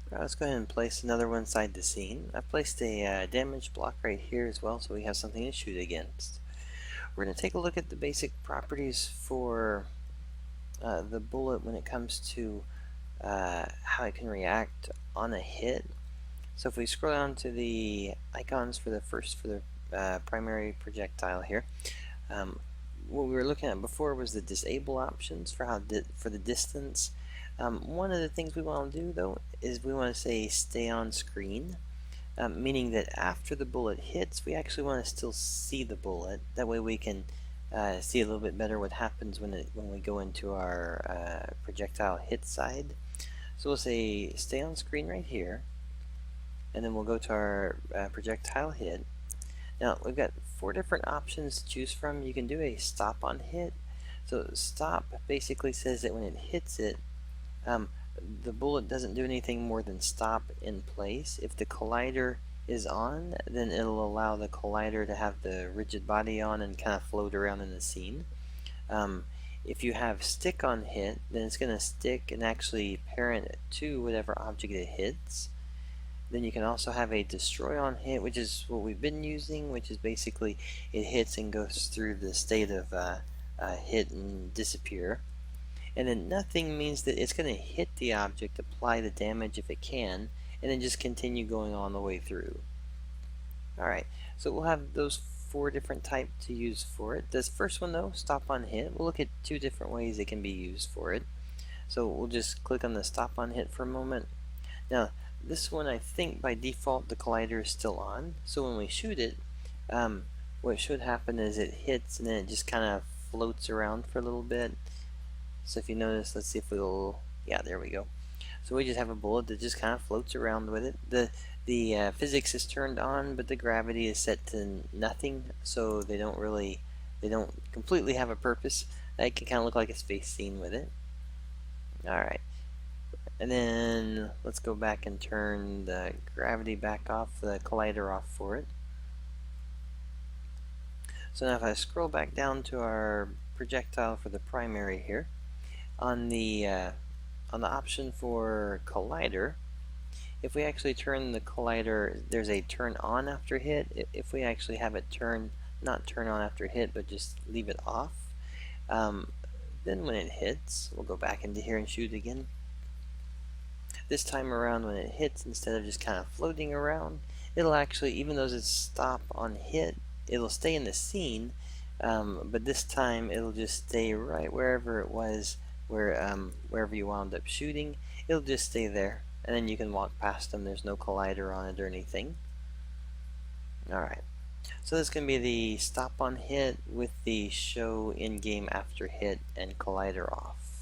Let's go ahead and place another one inside the scene. I placed a damage block right here as well, so we have something to shoot against. We're going to take a look at the basic properties for the bullet when it comes to how it can react on a hit. So if we scroll down to the icons for the primary projectile here, what we were looking at before was the disable options for for the distance. One of the things we want to do though is we want to say stay on screen, meaning that after the bullet hits, we actually want to still see the bullet. That way we can see a little bit better what happens when we go into our projectile hit side. So we'll say stay on screen right here, and then we'll go to our projectile hit. Now we've got 4 different options to choose from. You can do a stop on hit. So stop basically says that when it hits it, the bullet doesn't do anything more than stop in place. If the collider is on, then it'll allow the collider to have the rigid body on and kind of float around in the scene. If you have stick on hit, then it's going to stick and actually parent to whatever object it hits. Then you can also have a destroy on hit, which is what we've been using, which is basically it hits and goes through the state of hit and disappear. And then nothing means that it's going to hit the object, apply the damage if it can, and then just continue going on the way through. Alright, so we'll have those 4 different types to use for it. This first one though, stop on hit, we'll look at 2 different ways it can be used for it. So we'll just click on the stop on hit for a moment. Now this one, I think by default the collider is still on, so when we shoot it, what should happen is it hits and then it just kind of floats around for a little bit. So if you notice, let's see if we'll, yeah, there we go. So we just have a bullet that just kind of floats around with it. The physics is turned on, but the gravity is set to nothing, so they don't completely have a purpose. It can kind of look like a space scene with it. Alright, and then let's go back and turn the gravity back off, the collider off for it. So now if I scroll back down to our projectile for the primary here, on the option for collider, if we actually turn the collider, there's a turn on after hit. If we actually have it not turn on after hit, but just leave it off, then when it hits, we'll go back into here and shoot again. This time around, when it hits, instead of just kind of floating around, it'll actually, even though it's stop on hit, it'll stay in the scene, but this time it'll just stay right wherever it was, wherever you wound up shooting. It'll just stay there, and then you can walk past them. There's no collider on it or anything. Alright, so this can be the stop on hit with the show in-game after hit and collider off.